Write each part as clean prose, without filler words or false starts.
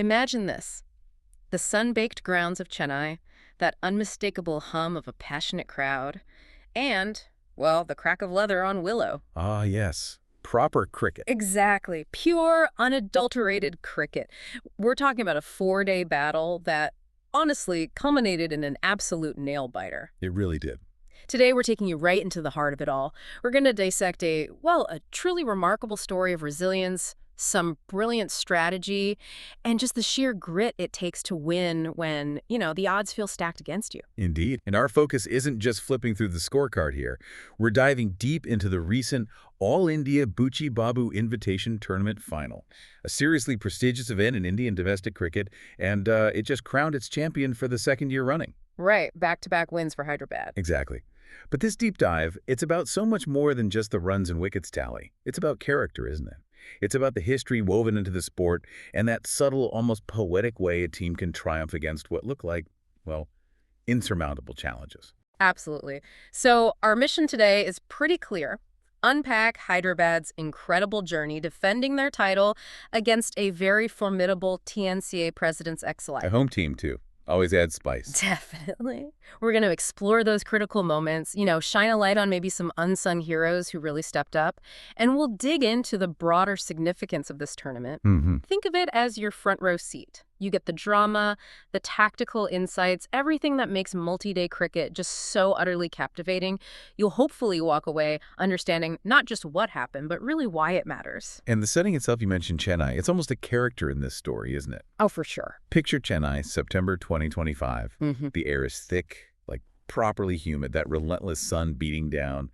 Imagine this. The sun-baked grounds of Chennai, that unmistakable hum of a passionate crowd, and, well, the crack of leather on Willow. Ah, yes. Proper cricket. Exactly. Pure, unadulterated cricket. We're talking about a 4-day battle that, honestly, culminated in an absolute nail-biter. It really did. Today, we're taking you right into the heart of it all. We're going to dissect a truly remarkable story of resilience, some brilliant strategy, and just the sheer grit it takes to win when, the odds feel stacked against you. Indeed. And our focus isn't just flipping through the scorecard here. We're diving deep into the recent All-India Buchi Babu Invitation Tournament Final, a seriously prestigious event in Indian domestic cricket, and it just crowned its champion for the second year running. Right, back-to-back wins for Hyderabad. Exactly. But this deep dive, it's about so much more than just the runs and wickets tally. It's about character, isn't it? It's about the history woven into the sport and that subtle, almost poetic way a team can triumph against what look like, well, insurmountable challenges. Absolutely. So our mission today is pretty clear. Unpack Hyderabad's incredible journey defending their title against a very formidable TNCA President's X-Elite. A home team, too. Always adds spice. Definitely. We're going to explore those critical moments, shine a light on maybe some unsung heroes who really stepped up, and we'll dig into the broader significance of this tournament. Think of it as your front row seat. You get the drama, the tactical insights, everything that makes multi-day cricket just so utterly captivating. You'll hopefully walk away understanding not just what happened, but really why it matters. And the setting itself, you mentioned Chennai. It's almost a character in this story, isn't it? Oh, for sure. Picture Chennai, September 2025. The air is thick, like properly humid, that relentless sun beating down.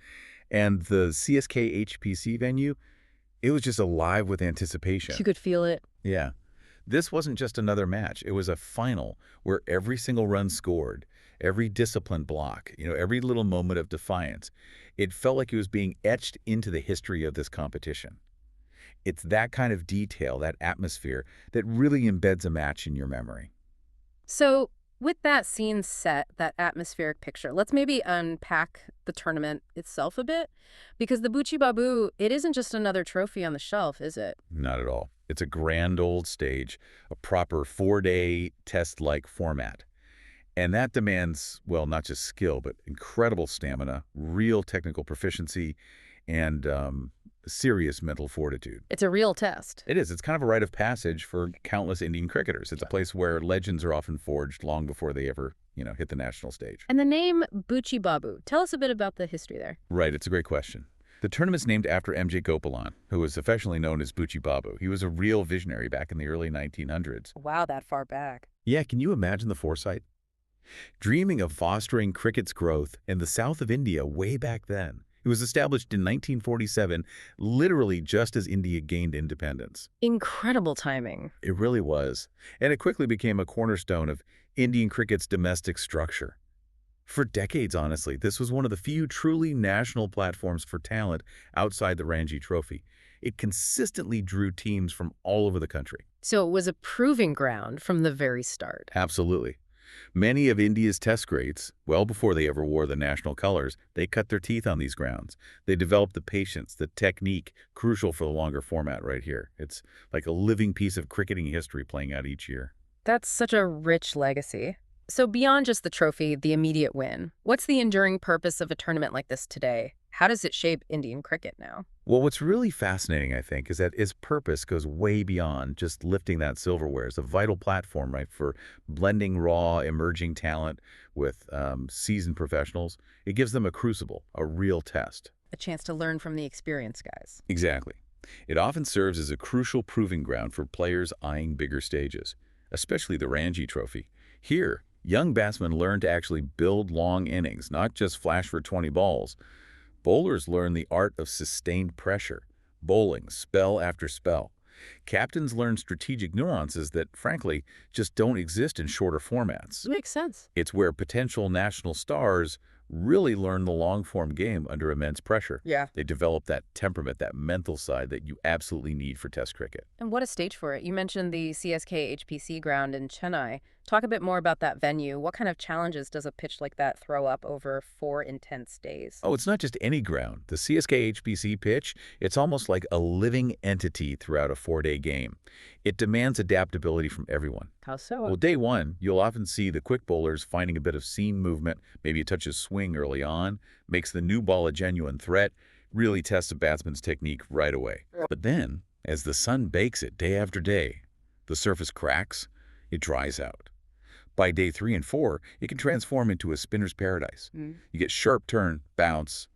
And the CSK HPC venue, it was just alive with anticipation. You could feel it. Yeah. This wasn't just another match. It was a final where every single run scored, every disciplined block, every little moment of defiance. It felt like it was being etched into the history of this competition. It's that kind of detail, that atmosphere, that really embeds a match in your memory. So with that scene set, that atmospheric picture, let's maybe unpack the tournament itself a bit. Because the Buchi Babu, it isn't just another trophy on the shelf, is it? Not at all. It's a grand old stage, a proper 4-day test-like format. And that demands, well, not just skill, but incredible stamina, real technical proficiency, and serious mental fortitude. It's a real test. It is. It's kind of a rite of passage for countless Indian cricketers. It's a place where legends are often forged long before they ever, hit the national stage. And the name Buchi Babu, tell us a bit about the history there. Right. It's a great question. The tournament's named after M.J. Gopalan, who was affectionately known as Buchi Babu. He was a real visionary back in the early 1900s. Wow, that far back. Yeah, can you imagine the foresight? Dreaming of fostering cricket's growth in the south of India way back then. It was established in 1947, literally just as India gained independence. Incredible timing. It really was. And it quickly became a cornerstone of Indian cricket's domestic structure. For decades, honestly, this was one of the few truly national platforms for talent outside the Ranji Trophy. It consistently drew teams from all over the country. So it was a proving ground from the very start. Absolutely. Many of India's test greats, well before they ever wore the national colors, they cut their teeth on these grounds. They developed the patience, the technique, crucial for the longer format right here. It's like a living piece of cricketing history playing out each year. That's such a rich legacy. So beyond just the trophy, the immediate win, what's the enduring purpose of a tournament like this today? How does it shape Indian cricket now? Well, what's really fascinating, I think, is that its purpose goes way beyond just lifting that silverware. It's a vital platform, right, for blending raw, emerging talent with seasoned professionals. It gives them a crucible, a real test. A chance to learn from the experienced guys. Exactly. It often serves as a crucial proving ground for players eyeing bigger stages, especially the Ranji Trophy. Here, young batsmen learn to actually build long innings, not just flash for 20 balls. Bowlers learn the art of sustained pressure, bowling spell after spell. Captains learn strategic nuances that, frankly, just don't exist in shorter formats. Makes sense. It's where potential national stars really learned the long-form game under immense pressure. Yeah. They developed that temperament, that mental side that you absolutely need for Test cricket. And what a stage for it. You mentioned the CSK HPC ground in Chennai. Talk a bit more about that venue. What kind of challenges does a pitch like that throw up over 4 intense days? Oh, it's not just any ground. The CSK HPC pitch, it's almost like a living entity throughout a 4-day game. It demands adaptability from everyone. How so? Well, day one, you'll often see the quick bowlers finding a bit of seam movement, maybe a touch of swing early on, makes the new ball a genuine threat, really tests a batsman's technique right away. But then, as the sun bakes it day after day, the surface cracks, it dries out. By day 3 and 4, it can transform into a spinner's paradise. You get sharp turn, bounce.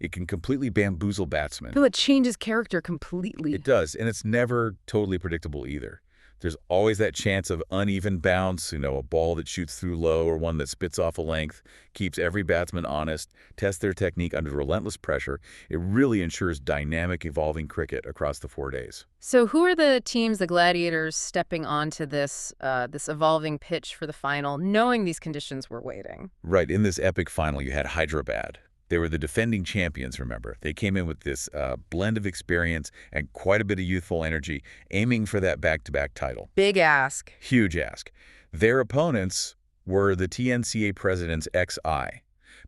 It can completely bamboozle batsmen. So it changes character completely. It does, and it's never totally predictable either. There's always that chance of uneven bounce, a ball that shoots through low or one that spits off a length, keeps every batsman honest, tests their technique under relentless pressure. It really ensures dynamic, evolving cricket across the 4 days. So who are the teams, the gladiators, stepping onto this evolving pitch for the final, knowing these conditions were waiting? Right, in this epic final, you had Hyderabad. They were the defending champions, remember. They came in with this blend of experience and quite a bit of youthful energy, aiming for that back-to-back title. Big ask. Huge ask. Their opponents were the TNCA president's XI,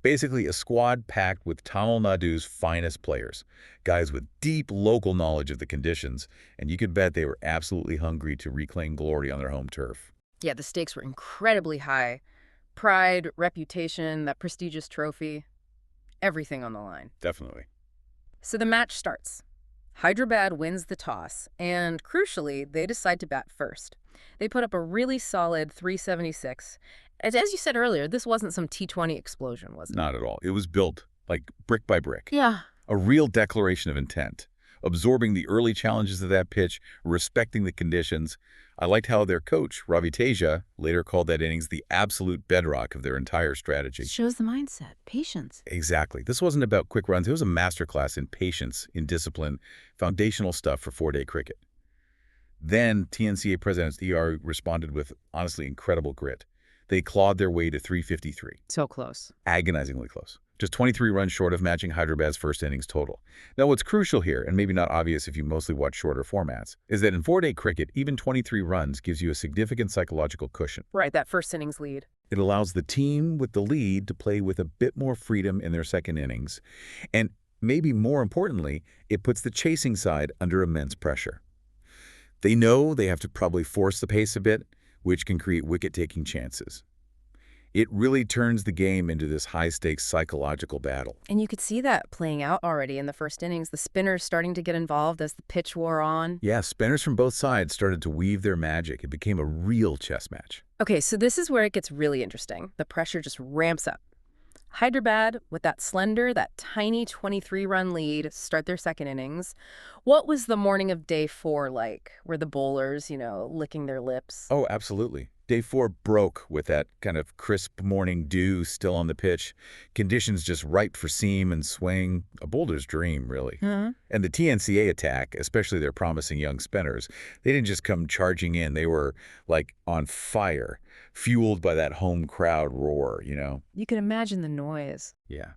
basically a squad packed with Tamil Nadu's finest players, guys with deep local knowledge of the conditions, and you could bet they were absolutely hungry to reclaim glory on their home turf. Yeah, the stakes were incredibly high. Pride, reputation, that prestigious trophy. Everything on the line. Definitely. So the match starts. Hyderabad wins the toss, and crucially, they decide to bat first. They put up a really solid 376. As you said earlier, this wasn't some T20 explosion, was it? Not at all. It was built, like, brick by brick. Yeah. A real declaration of intent, absorbing the early challenges of that pitch, respecting the conditions. I liked how their coach, Ravi Teja, later called that innings the absolute bedrock of their entire strategy. Shows the mindset, patience. Exactly. This wasn't about quick runs. It was a masterclass in patience, in discipline, foundational stuff for 4-day cricket. Then TNCA President's ER responded with, honestly, incredible grit. They clawed their way to 353. So close. Agonizingly close. Just 23 runs short of matching Hyderabad's first innings total. Now, what's crucial here, and maybe not obvious if you mostly watch shorter formats, is that in 4-day cricket, even 23 runs gives you a significant psychological cushion. Right, that first innings lead. It allows the team with the lead to play with a bit more freedom in their second innings. And maybe more importantly, it puts the chasing side under immense pressure. They know they have to probably force the pace a bit, which can create wicket-taking chances. It really turns the game into this high-stakes psychological battle. And you could see that playing out already in the first innings. The spinners starting to get involved as the pitch wore on. Yeah, spinners from both sides started to weave their magic. It became a real chess match. Okay, so this is where it gets really interesting. The pressure just ramps up. Hyderabad, with that slender, that tiny 23-run lead, start their second innings. What was the morning of day 4 like? Were the bowlers, licking their lips? Oh, absolutely. Day 4 broke with that kind of crisp morning dew still on the pitch. Conditions just ripe for seam and swing. A bowler's dream, really. And the TNCA attack, especially their promising young spinners, they didn't just come charging in. They were, like, on fire, fueled by that home crowd roar, You can imagine the noise. Yeah.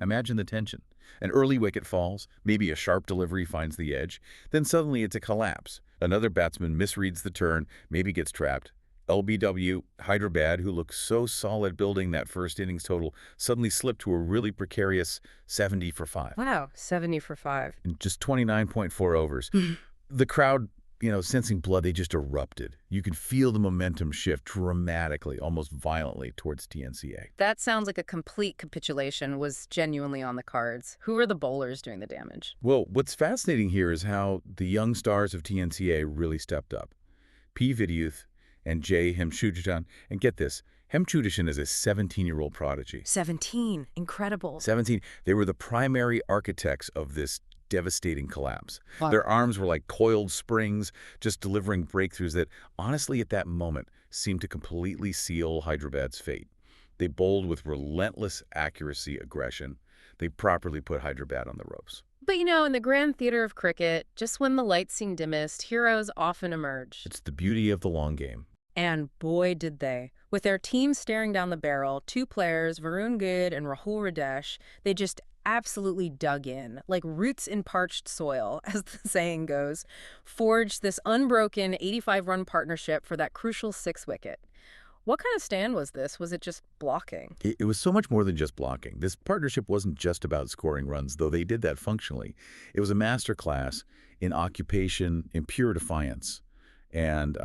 Imagine the tension. An early wicket falls, maybe a sharp delivery finds the edge, then suddenly it's a collapse. Another batsman misreads the turn, maybe gets trapped. LBW, Hyderabad, who looked so solid building that first innings total, suddenly slipped to a really precarious 70 for 5. Wow, 70 for 5. In just 29.4 overs. The crowd, sensing blood, they just erupted. You could feel the momentum shift dramatically, almost violently, towards TNCA. That sounds like a complete capitulation was genuinely on the cards. Who were the bowlers doing the damage? Well, what's fascinating here is how the young stars of TNCA really stepped up. Vidyuth and Hemchudeshan. And get this, Hemchudeshan is a 17-year-old prodigy. 17. Incredible. 17. They were the primary architects of this devastating collapse. Wow. Their arms were like coiled springs, just delivering breakthroughs that, honestly, at that moment, seemed to completely seal Hyderabad's fate. They bowled with relentless accuracy, aggression. They properly put Hyderabad on the ropes. But in the grand theater of cricket, just when the lights seem dimmest, heroes often emerge. It's the beauty of the long game. And boy, did they. With their team staring down the barrel, two players, Varun Goud and Rahul Radesh, they just absolutely dug in, like roots in parched soil, as the saying goes, forged this unbroken 85-run partnership for that crucial sixth wicket. What kind of stand was this? Was it just blocking? It was so much more than just blocking. This partnership wasn't just about scoring runs, though they did that functionally. It was a masterclass in occupation, in pure defiance, and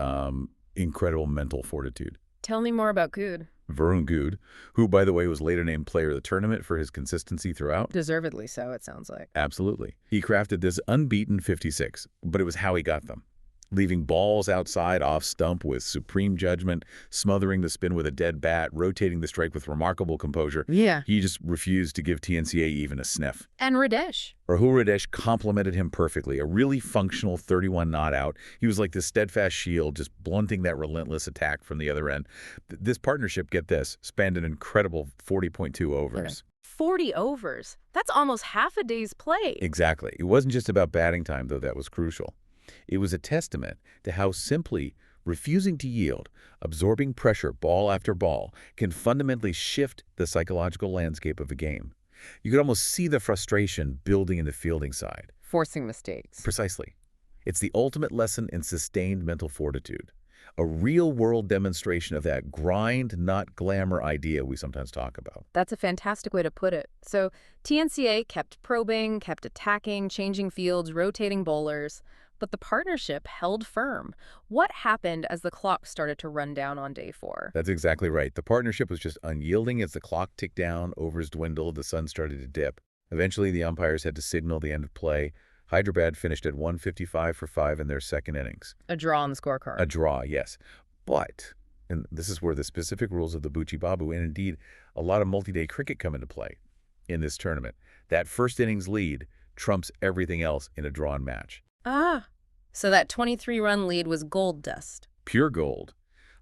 incredible mental fortitude. Tell me more about Goud. Varun Goud, who, by the way, was later named player of the tournament for his consistency throughout. Deservedly so, it sounds like. Absolutely. He crafted this unbeaten 56, but it was how he got them. Leaving balls outside off stump with supreme judgment, smothering the spin with a dead bat, rotating the strike with remarkable composure. Yeah. He just refused to give TNCA even a sniff. And Radesh. Rahul Radesh complemented him perfectly, a really functional 31 not out. He was like this steadfast shield, just blunting that relentless attack from the other end. This partnership, get this, spanned an incredible 40.2 overs. Okay. 40 overs. That's almost half a day's play. Exactly. It wasn't just about batting time, though that was crucial. It was a testament to how simply refusing to yield, absorbing pressure ball after ball, can fundamentally shift the psychological landscape of a game. You could almost see the frustration building in the fielding side. Forcing mistakes. Precisely. It's the ultimate lesson in sustained mental fortitude. A real-world demonstration of that grind, not glamour idea we sometimes talk about. That's a fantastic way to put it. So TNCA kept probing, kept attacking, changing fields, rotating bowlers. But the partnership held firm. What happened as the clock started to run down on day 4? That's exactly right. The partnership was just unyielding as the clock ticked down, overs dwindled, the sun started to dip. Eventually, the umpires had to signal the end of play. Hyderabad finished at 155 for 5 in their second innings. A draw on the scorecard. A draw, yes. But, and this is where the specific rules of the Buchi Babu and indeed a lot of multi-day cricket come into play in this tournament. That first innings lead trumps everything else in a drawn match. Ah, so that 23-run lead was gold dust. Pure gold.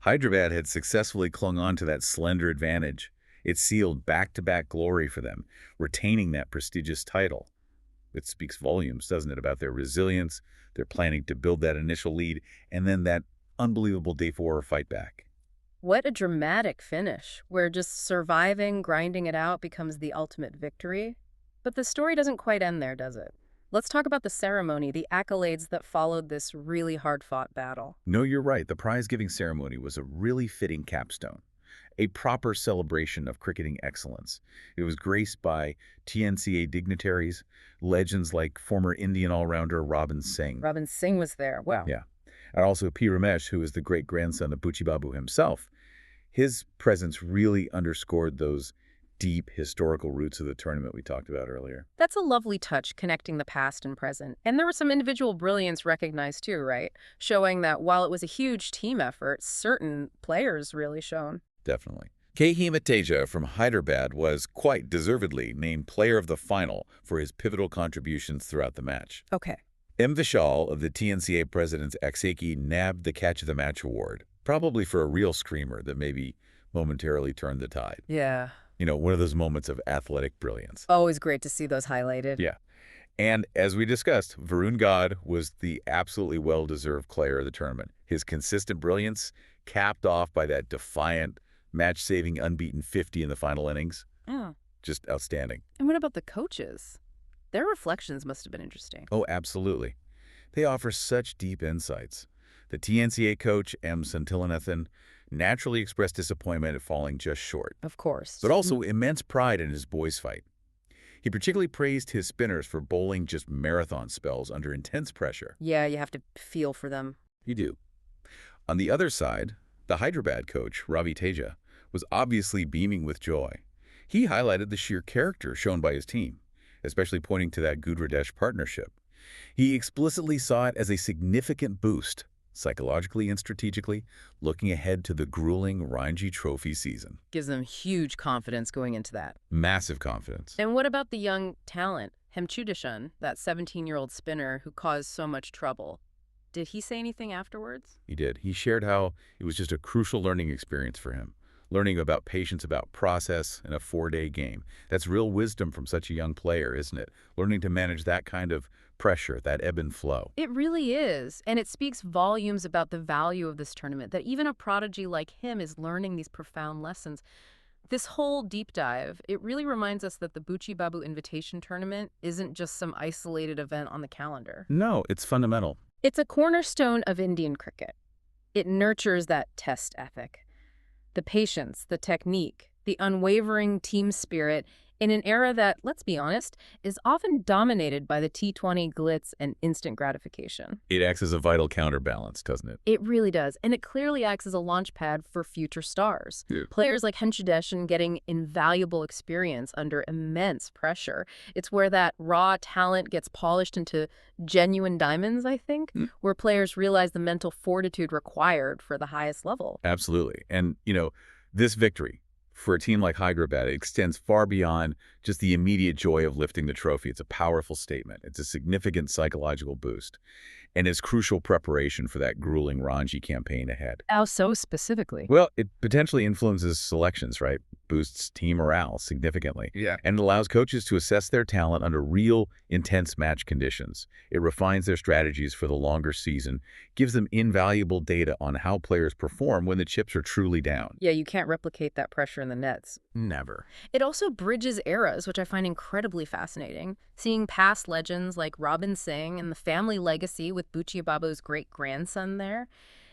Hyderabad had successfully clung on to that slender advantage. It sealed back-to-back glory for them, retaining that prestigious title. It speaks volumes, doesn't it, about their resilience, their planning to build that initial lead, and then that unbelievable day 4 fight back. What a dramatic finish, where just surviving, grinding it out becomes the ultimate victory. But the story doesn't quite end there, does it? Let's talk about the ceremony, the accolades that followed this really hard-fought battle. No, you're right. The prize-giving ceremony was a really fitting capstone, a proper celebration of cricketing excellence. It was graced by TNCA dignitaries, legends like former Indian all-rounder Robin Singh. Robin Singh was there. Wow. Yeah. And also P. Ramesh, who is the great-grandson of Buchi Babu himself. His presence really underscored those deep historical roots of the tournament we talked about earlier. That's a lovely touch, connecting the past and present. And there was some individual brilliance recognized too, right? Showing that while it was a huge team effort, certain players really shone. Definitely. Hemchudeshan from Hyderabad was quite deservedly named player of the final for his pivotal contributions throughout the match. Okay. M. Vishal of the TNCA president's Akseki nabbed the Catch of the Match award, probably for a real screamer that maybe momentarily turned the tide. Yeah. You know, one of those moments of athletic brilliance. Always great to see those highlighted. Yeah. And as we discussed, Varun Goud was the absolutely well-deserved player of the tournament. His consistent brilliance, capped off by that defiant, match-saving, unbeaten 50 in the final innings. Yeah. Just outstanding. And what about the coaches? Their reflections must have been interesting. Oh, absolutely. They offer such deep insights. The TNCA coach, M. Santilanathan, naturally expressed disappointment at falling just short. Of course. But also immense pride in his boys' fight. He particularly praised his spinners for bowling just marathon spells under intense pressure. Yeah, you have to feel for them. You do. On the other side, the Hyderabad coach, Ravi Teja, was obviously beaming with joy. He highlighted the sheer character shown by his team, especially pointing to that Goud-Radesh partnership. He explicitly saw it as a significant boost, psychologically and strategically, looking ahead to the grueling Ranji Trophy season. Gives them huge confidence going into that. Massive confidence. And what about the young talent, Hemchudeshan, that 17-year-old spinner who caused so much trouble? Did he say anything afterwards? He did. He shared how it was just a crucial learning experience for him. learning about patience, about process in a 4-day game. That's real wisdom from such a young player, isn't it? Learning to manage that kind of pressure, that ebb and flow. It really is, and it speaks volumes about the value of this tournament, that even a prodigy like him is learning these profound lessons. This whole deep dive, it really reminds us that the Buchi Babu Invitation Tournament isn't just some isolated event on the calendar. No, it's fundamental. It's a cornerstone of Indian cricket. It nurtures that test ethic, the patience, the technique, the unwavering team spirit in an era that, let's be honest, is often dominated by the T20 glitz and instant gratification. It acts as a vital counterbalance, doesn't it? It really does, and it clearly acts as a launch pad for future stars. Yeah. Players like Hemchudeshan getting invaluable experience under immense pressure. It's where that raw talent gets polished into genuine diamonds, I think, where players realize the mental fortitude required for the highest level. Absolutely. And, this victory for a team like Hyderabad, it extends far beyond just the immediate joy of lifting the trophy. It's a powerful statement. It's a significant psychological boost and is crucial preparation for that grueling Ranji campaign ahead. How so specifically? Well, it potentially influences selections, right? Boosts team morale significantly. Yeah. And it allows coaches to assess their talent under real, intense match conditions. It refines their strategies for the longer season, gives them invaluable data on how players perform when the chips are truly down. Yeah, you can't replicate that pressure in the nets. Never. It also bridges eras, which I find incredibly fascinating. Seeing past legends like Robin Singh and the family legacy with Buchi Babu's great-grandson there,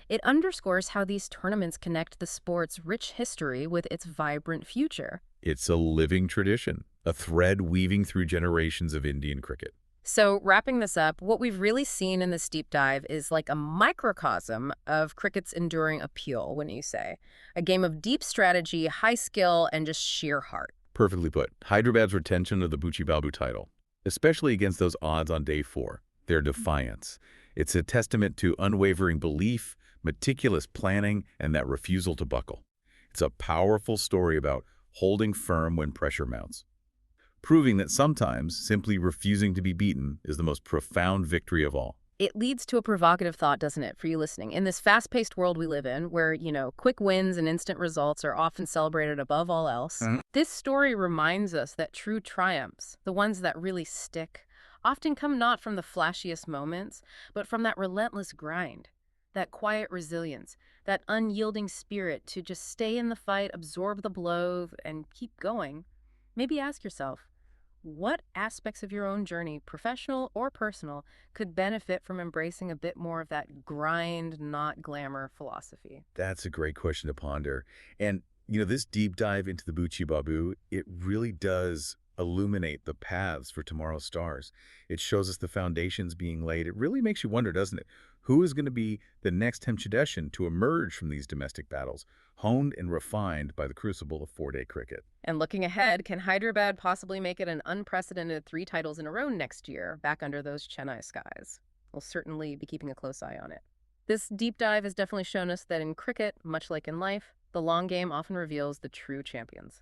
it underscores how these tournaments connect the sport's rich history with its vibrant future. It's a living tradition, a thread weaving through generations of Indian cricket. So wrapping this up, what we've really seen in this deep dive is like a microcosm of cricket's enduring appeal, wouldn't you say? A game of deep strategy, high skill, and just sheer heart. Perfectly put. Hyderabad's retention of the Buchi Babu title, especially against those odds on day 4, their defiance. It's a testament to unwavering belief, meticulous planning, and that refusal to buckle. It's a powerful story about holding firm when pressure mounts, proving that sometimes simply refusing to be beaten is the most profound victory of all. It leads to a provocative thought, doesn't it, for you listening? In this fast-paced world we live in, where, quick wins and instant results are often celebrated above all else, this story reminds us that true triumphs, the ones that really stick, often come not from the flashiest moments, but from that relentless grind, that quiet resilience, that unyielding spirit to just stay in the fight, absorb the blow, and keep going. Maybe ask yourself, what aspects of your own journey, professional or personal, could benefit from embracing a bit more of that grind, not glamour philosophy? That's a great question to ponder. And, this deep dive into the Buchi Babu, it really does illuminate the paths for tomorrow's stars. It shows us the foundations being laid. It really makes you wonder, doesn't it? Who is going to be the next Hemchudeshan to emerge from these domestic battles, honed and refined by the crucible of 4-day cricket? And looking ahead, can Hyderabad possibly make it an unprecedented 3 titles in a row next year, back under those Chennai skies? We'll certainly be keeping a close eye on it. This deep dive has definitely shown us that in cricket, much like in life, the long game often reveals the true champions.